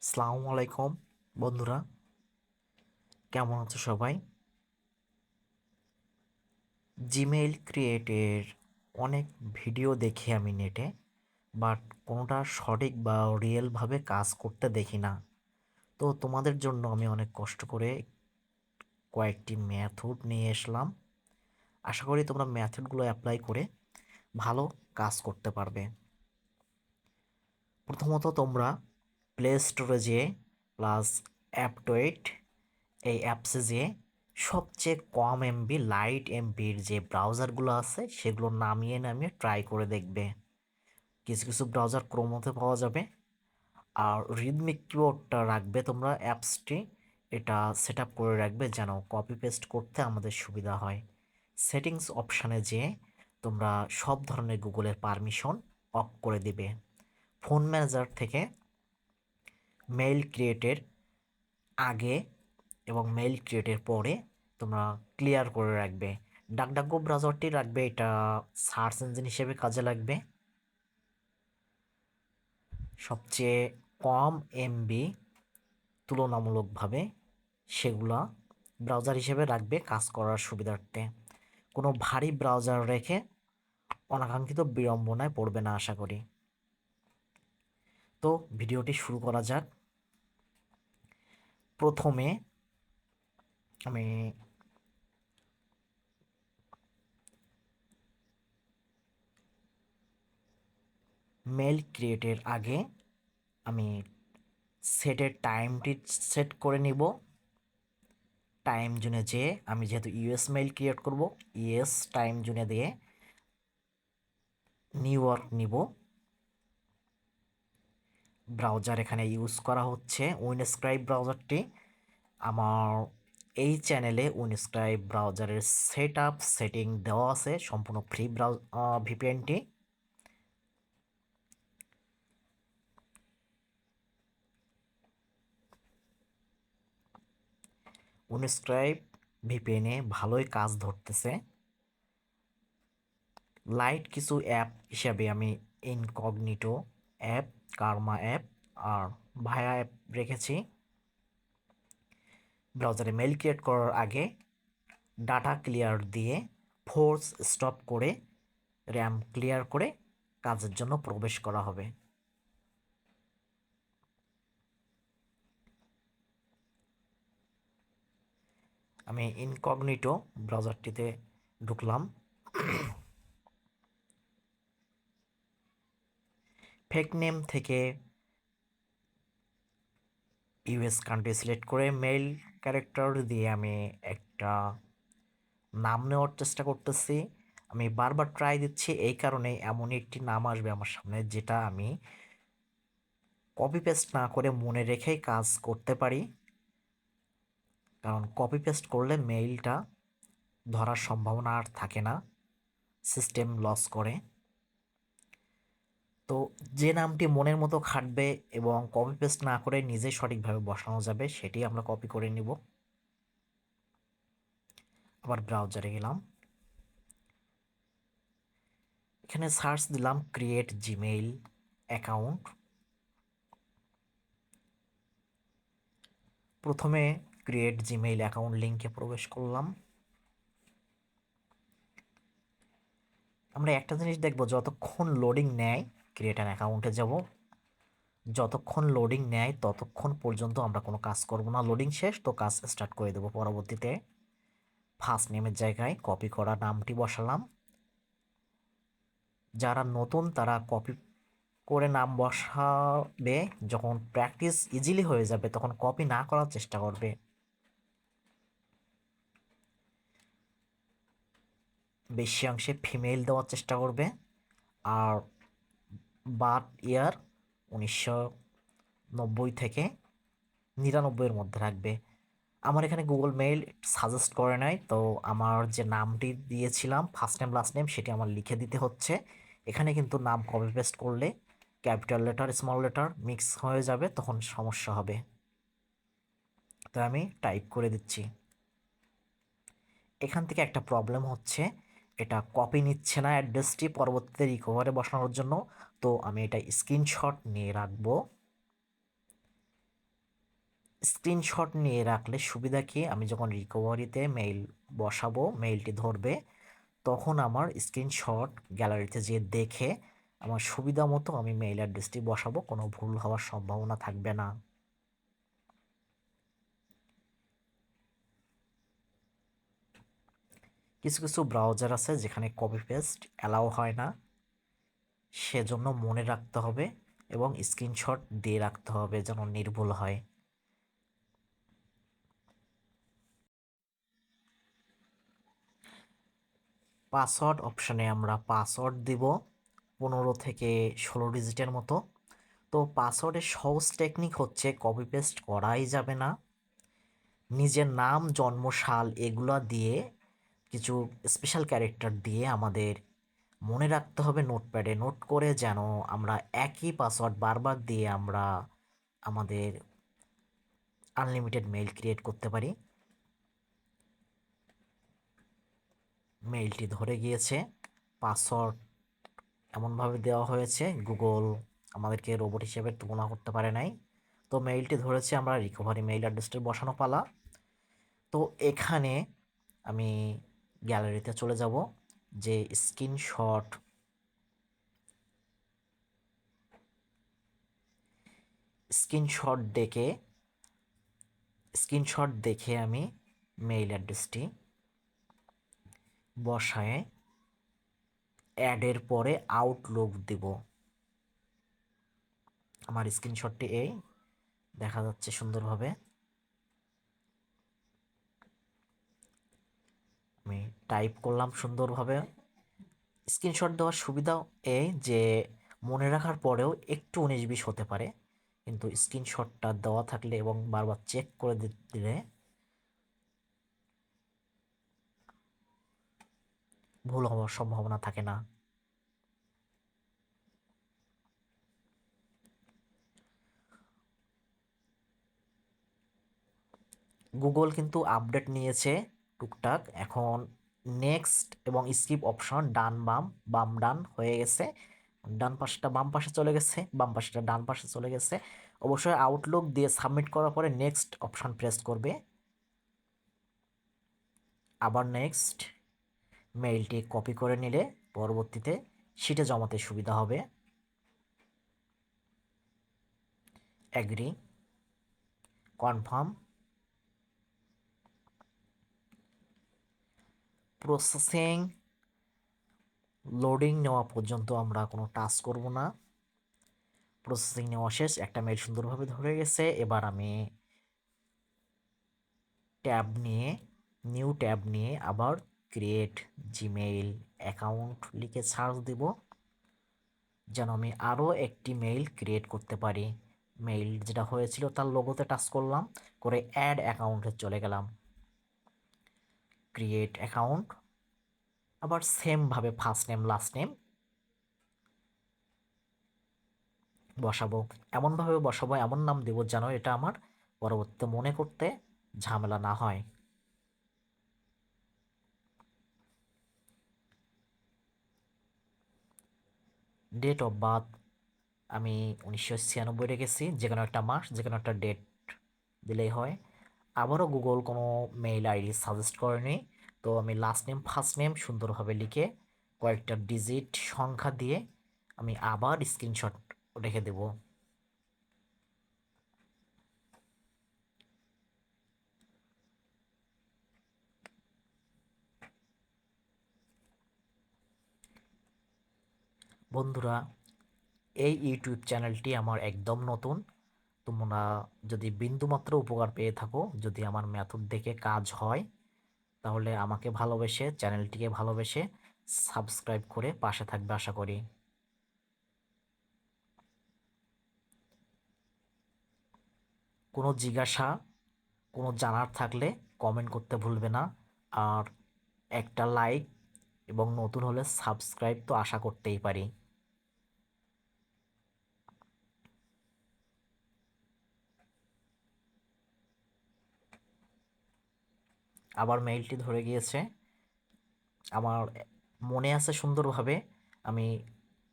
আসসালামু আলাইকুম বন্ধুরা, কেমন আছো সবাই? জিমেইল ক্রিয়েটের অনেক ভিডিও দেখি আমি নেটে, বাট কোনোটা সঠিক বা রিয়েলভাবে কাজ করতে দেখি না। তো তোমাদের জন্য আমি অনেক কষ্ট করে কয়েকটি মেথড নিয়ে এসলাম। আশা করি তোমরা মেথডগুলো অ্যাপ্লাই করে ভালো কাজ করতে পারবে। প্রথমত তোমরা প্লে স্টোরে যেয়ে প্লাস অ্যাপটয়েড এই অ্যাপসে যেয়ে সবচেয়ে কম এমবি লাইট এমবির যে ব্রাউজারগুলো আছে সেগুলো নামিয়ে নামিয়ে ট্রাই করে দেখবে। কিছু কিছু ব্রাউজার ক্রোমোতে পাওয়া যাবে। আর রিদমিক কিবোর্ডটা রাখবে তোমরা অ্যাপসটি, এটা সেট আপ করে রাখবে যেন কপি পেস্ট করতে আমাদের সুবিধা হয়। সেটিংস অপশানে যেয়ে তোমরা সব ধরনের গুগলের পারমিশন অফ করে দিবে। ফোন ম্যানেজার থেকে মেইল ক্রিয়েটের আগে এবং মেইল ক্রিয়েটের পরে তোমরা ক্লিয়ার করে রাখবে। ডাকডাকগো ব্রাউজারটি রাখবে, এটা সার্চ ইঞ্জিন হিসেবে কাজে লাগবে। সবচেয়ে কম এমবি তুলনামূলকভাবে সেগুলা ব্রাউজার হিসেবে রাখবে কাজ করার সুবিধার্থে। কোনো ভারী ব্রাউজার রেখে অনাকাঙ্ক্ষিত বিড়ম্বনায় পড়বে না আশা করি। তো ভিডিওটি শুরু করা যাক। প্রথমে আমি মেল ক্রিয়েটের আগে আমি সেটের টাইমটি সেট করে নিব। টাইম জোনে যেয়ে আমি যেহেতু ইউএস মেইল ক্রিয়েট করব, ইউএস টাইম জোনে দিয়ে নিউ ইয়র্ক নিব। ব্রাউজার এখানে ইউজ করা হচ্ছে উইনস্ক্রাইব ব্রাউজারটি। আমার এই চ্যানেলে উইনস্ক্রাইব ব্রাউজারের সেট আপ সেটিং দেওয়া আছে, সম্পূর্ণ ফ্রি ভিপিএনটি। উইনস্ক্রাইব ভিপিএনে ভালোই কাজ ধরতেছে। লাইট কিছু অ্যাপ হিসাবে আমি ইনকগনিটো অ্যাপ, কার্মা অ্যাপ আর ভায়া অ্যাপ রেখেছি। ব্রাউজারে মেল ক্রিয়েট করার আগে ডাটা ক্লিয়ার দিয়ে ফোর্স স্টপ করে র্যাম ক্লিয়ার করে কাজের জন্য প্রবেশ করা হবে। আমি ইনকগনিটো ব্রাউজারটিতে ঢুকলাম। ফেক নেম থেকে ইউএস কান্ট্রি সিলেক্ট করে মেইল ক্যারেক্টার দিয়ে আমি একটা নাম নেওয়ার চেষ্টা করতেছি। আমি বারবার ট্রাই দিচ্ছি এই কারণে এমনই একটি নাম আসবে আমার সামনে যেটা আমি কপি পেস্ট না করে মনে রেখেই কাজ করতে পারি, কারণ কপি পেস্ট করলে মেইলটা ধরার সম্ভাবনা আর থাকে না, সিস্টেম লস করে। তো যে নামটি মনের মতো খাটবে এবং কপি পেস্ট না করে নিজে সঠিকভাবে বসানো যাবে সেটি আমরা কপি করে নিব। আবার ব্রাউজারে গেলাম, এখানে সার্চ দিলাম ক্রিয়েট জিমেইল অ্যাকাউন্ট। প্রথমে ক্রিয়েট জিমেইল অ্যাকাউন্ট লিঙ্কে প্রবেশ করলাম। আমরা একটা জিনিস দেখব, যতক্ষণ লোডিং নেয় ক্রিয়েট অ্যান অ্যাকাউন্টে যাব, যতক্ষণ লোডিং নেয় ততক্ষণ পর্যন্ত আমরা কোনো কাজ করব না। লোডিং শেষ তো কাজ স্টার্ট করে দেব। পরবর্তীতে ফার্স্ট নেমের জায়গায় কপি করা নামটি বসালাম। যারা নতুন তারা কপি করে নাম বসাবে, যখন প্র্যাকটিস ইজিলি হয়ে যাবে তখন কপি না করার চেষ্টা করবে। বেশি অংশে ফিমেল দেওয়ার চেষ্টা করবে। আর বার্থ ইয়ার 1990 থেকে 99-এর মধ্যে রাখবে। আমার এখানে গুগল মেইল সাজেস্ট করে নাই, তো আমার যে নামটি দিয়েছিলাম ফার্স্ট নেম লাস্ট নেম সেটি আমার লিখে দিতে হচ্ছে। এখানে কিন্তু নাম কপি পেস্ট করলে capital letter small letter mix হয়ে যাবে, তখন সমস্যা হবে। তো আমি টাইপ করে দিচ্ছি। এখান থেকে একটা প্রবলেম হচ্ছে, এটা কপি নিচ্ছে না অ্যাড্রেসটি পরবর্তীতে রিকভারে বসানোর জন্য। তো আমি এটা স্ক্রিনশট নিয়ে রাখবো। স্ক্রিনশট নিয়ে রাখলে সুবিধা কি, আমি যখন রিকভারিতে মেইল বসাবো মেইলটি ধরবে, তখন আমার স্ক্রিনশট গ্যালারিতে যেয়ে দেখে আমার সুবিধা মতো আমি মেইল অ্যাড্রেসটি বসাবো, কোনো ভুল হওয়ার সম্ভাবনা থাকবে না। কিছু কিছু ব্রাউজার আছে যেখানে কপি পেস্ট অ্যালাউ হয় না, সেজন্য মনে রাখতে হবে এবং স্ক্রিনশট দিয়ে রাখতে হবে যেন নির্ভুল হয়। পাসওয়ার্ড অপশানে আমরা পাসওয়ার্ড দিব 15 থেকে 16 ডিজিটের মতো। তো পাসওয়ার্ডের সহজ টেকনিক হচ্ছে কপি পেস্ট করাই যাবে না, নিজের নাম জন্ম সাল এগুলা দিয়ে কিছু স্পেশাল ক্যারেক্টার দিয়ে আমাদের মনে রাখতে হবে, নোটপ্যাডে নোট করে যেন আমরা একই পাসওয়ার্ড বারবার দিয়ে আমরা আমাদের আনলিমিটেড মেইল ক্রিয়েট করতে পারি। মেইলটি ধরে গিয়েছে, পাসওয়ার্ড এমনভাবে দেওয়া হয়েছে গুগল আমাদেরকে রোবট হিসেবে তুলনা করতে পারে নাই। তো মেইলটি ধরেছে, আমরা রিকভারি মেইল অ্যাড্রেসটি বসানো পালা। তো এখানে আমি গ্যালারিতে চলে যাব, যে স্ক্রিনশট দেখে আমি মেইল অ্যাড্রেসটি বসায় অ্যাডের পরে আউটলুক দিব। আমার স্ক্রিনশটটি এই দেখা যাচ্ছে সুন্দরভাবে। আমি টাইপ করলাম সুন্দরভাবে। স্ক্রিনশট দেওয়ার সুবিধা এই যে মনে রাখার পরেও একটু 19-20 হতে পারে, কিন্তু স্ক্রিনশটটা দেওয়া থাকলে এবং বারবার চেক করে দিলে ভুল হওয়ার সম্ভাবনা থাকে না। গুগল কিন্তু আপডেট নিয়েছে টুকটাক, এখন নেক্সট এবং স্কিপ অপশন ডান বাম বাম ডান হয়ে গেছে, ডান পাশটা বাম পাশে চলে গেছে, বাম পাশটা ডান পাশে চলে গেছে। অবশ্যই আউটলুক দিয়ে সাবমিট করার পরে নেক্সট অপশন প্রেস করবে, আবার নেক্সট। মেইলটি কপি করে নিলে পরবর্তীতে শিটে জমাতে সুবিধা হবে। Agree, confirm. প্রসেসিং লোডিং নেওয়া পর্যন্ত আমরা কোনো টাচ করব না। প্রসেসিং নেওয়া শেষ, একটা মেইল সুন্দরভাবে ধরে গেছে। এবার আমি নিউ ট্যাব নিয়ে আবার ক্রিয়েট জিমেইল অ্যাকাউন্ট লিখে সার্চ দিব, যেন আমি আরও একটি মেইল ক্রিয়েট করতে পারি। মেইল যেটা হয়েছিল তার লোগোতে টাচ করলাম, করে অ্যাড অ্যাকাউন্টে চলে গেলাম, ক্রিয়েট অ্যাকাউন্ট। আবার সেমভাবে ফার্স্ট নেম লাস্ট নেম বসাবো, এমনভাবে বসাবো, এমন নাম দেবো যেন এটা আমার পরবর্তীতে মনে করতে ঝামেলা না হয়। ডেট অফ বার্থ আমি 1996 রেখেছি, যে কোনো একটা মাস যে কোনো একটা ডেট দিলেই হয়। আবারও গুগল কোনো মেইল আইডি সাজেস্ট করেনি, তো আমি লাস্ট নেম ফার্স্ট নেম সুন্দরভাবে লিখে কয়েকটা ডিজিট সংখ্যা দিয়ে আমি আবার স্ক্রিনশট রেখে দেব। বন্ধুরা, এই ইউটিউব চ্যানেলটি আমার একদম নতুন, তোমরা যদি বিন্দুমাত্র উপকার পেয়ে থাকো, যদি আমার মেথড দেখে কাজ হয়, তাহলে আমাকে ভালোবেসে চ্যানেলটিকে ভালোবেসে সাবস্ক্রাইব করে পাশে থাকবে আশা করি। কোনো জিজ্ঞাসা কোনো জানার থাকলে কমেন্ট করতে ভুলবে না, আর একটা লাইক এবং নতুন হলে সাবস্ক্রাইব তো আশা করতেই পারি। আবার মেইলটি ধরে গিয়েছে, আমার মনে আছে সুন্দরভাবে। আমি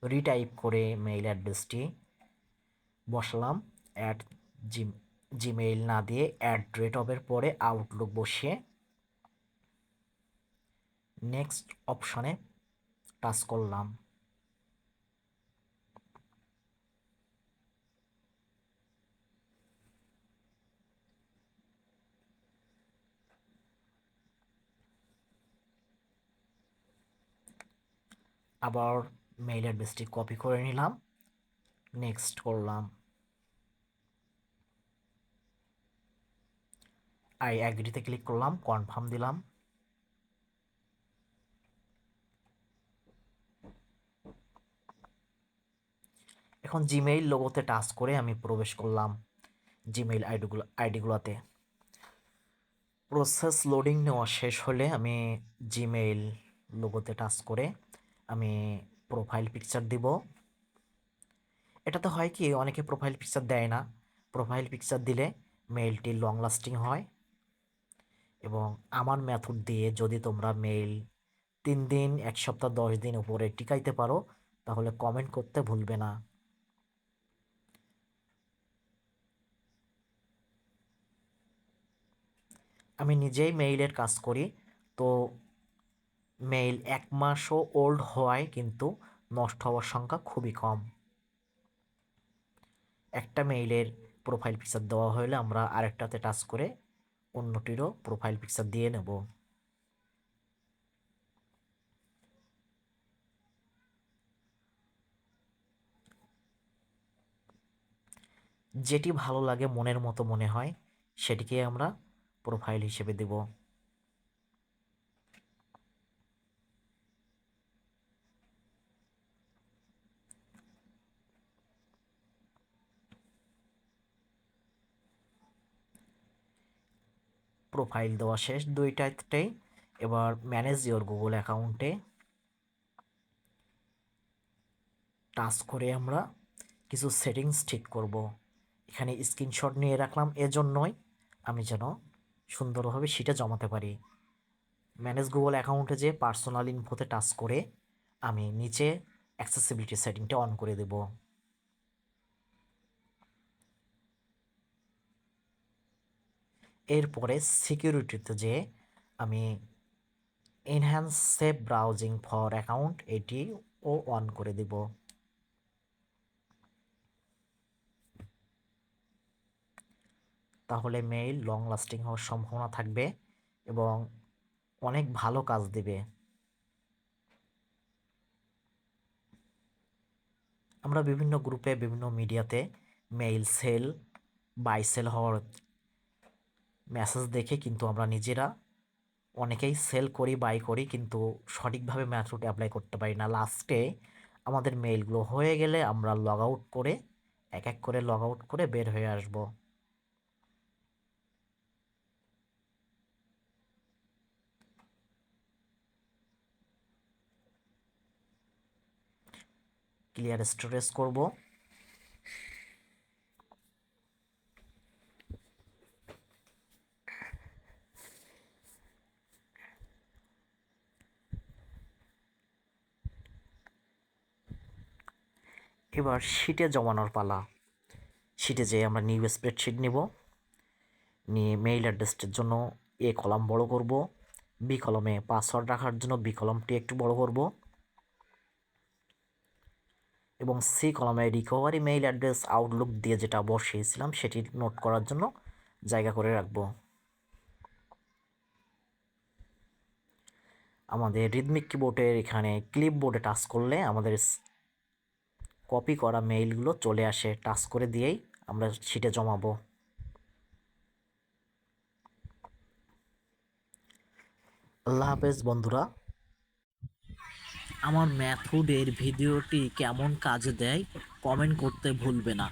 রিটাইপ করে মেইল অ্যাড্রেসটি বসালাম, অ্যাট জি জিমেইল না দিয়ে @of-এর পরে আউটলুক বসিয়ে নেক্সট অপশনে টাচ করলাম। আবার মেইল অ্যাড্রেসটি কপি করে নিলাম, নেক্সট করলাম, আই অ্যাগ্রিতে ক্লিক করলাম, কনফার্ম দিলাম। এখন জিমেইল লোগোতে টাচ করে আমি প্রবেশ করলাম জিমেইল আইডিগুলোতে। প্রসেস লোডিং নেওয়া শেষ হলে আমি জিমেইল লোগোতে টাচ করে আমি প্রোফাইল পিকচার দিব। এটাতে হয় কি, অনেকে প্রোফাইল পিকচার দেয় না। প্রোফাইল পিকচার দিলে মেইলটি লং লাস্টিং হয়। এবং আমার মেথড দিয়ে যদি তোমরা মেইল 3 দিন, 1 সপ্তাহ, 10 দিন উপরে টিকাইতে পারো তাহলে কমেন্ট করতে ভুলবে না। আমি নিজেই মেইলের কাজ করি, তো মেইল 1 মাসও ওল্ড হওয়ায় কিন্তু নষ্ট হওয়ার সংখ্যা খুবই কম। একটা মেইলের প্রোফাইল পিকচার দেওয়া হলে আমরা আরেকটাতে টাচ করে অন্যটিরও প্রোফাইল পিকচার দিয়ে নেব। যেটি ভালো লাগে, মনের মতো মনে হয়, সেটিকে আমরা প্রোফাইল হিসেবে দেব। প্রোফাইল দেওয়া শেষ দুইটাতেই। এবার ম্যানেজ ইওর গুগল অ্যাকাউন্টে টাচ করে আমরা কিছু সেটিংস ঠিক করব। এখানে স্ক্রিনশট নিয়ে রাখলাম এজন্যই আমি যেন সুন্দরভাবে সেটা জমাতে পারি। ম্যানেজ গুগল অ্যাকাউন্টে যে পার্সোনাল ইনফোতে টাচ করে আমি নিচে অ্যাক্সেসিবিলিটি সেটিংটা অন করে দেব। এরপরে সিকিউরিটিতে যে আমি enhance safe browsing for account এটিও অন করে দেব। তাহলে মেইল লং লাস্টিং হওয়ার সম্ভাবনা থাকবে এবং অনেক ভালো কাজ দেবে। আমরা বিভিন্ন গ্রুপে, বিভিন্ন মিডিয়াতে মেইল সেল, বাই সেল হওয়ার মেসেজ দেখে কিন্তু আমরা নিজেরা অনেকেই সেল করি, বাই করি, কিন্তু সঠিকভাবে মেথড অ্যাপ্লাই করতে পারি না। লাস্টে আমাদের মেইলগুলো হয়ে গেলে আমরা লগ আউট করে এক এক করে লগ আউট করে বের হয়ে আসব। ক্লিয়ার স্টোরেজ করব। এবার শিটে জমানোর পালা। শিটে যেয়ে আমরা নিউ স্প্রেডশিট নেব, নিয়ে মেইল অ্যাড্রেসটির জন্য এ কলাম বড় করব, বি কলমে পাসওয়ার্ড রাখার জন্য বি কলমটি একটু বড় করব এবং সি কলমে রিকভারি মেইল অ্যাড্রেস আউটলুক দিয়ে যেটা বসিয়েছিলাম সেটি নোট করার জন্য জায়গা করে রাখব। আমাদের রিদমিক কিবোর্ডের এখানে ক্লিপ বোর্ডে টাচ করলে আমাদের কপি করা মেইলগুলো চলে আসে। টাচ করে দিয়েই আমরা শিটে জমাবো। আল্লাহ হাফেজ বন্ধুরা। আমার মেথডের ভিডিওটি কেমন কাজে দেয় কমেন্ট করতে ভুলবে না।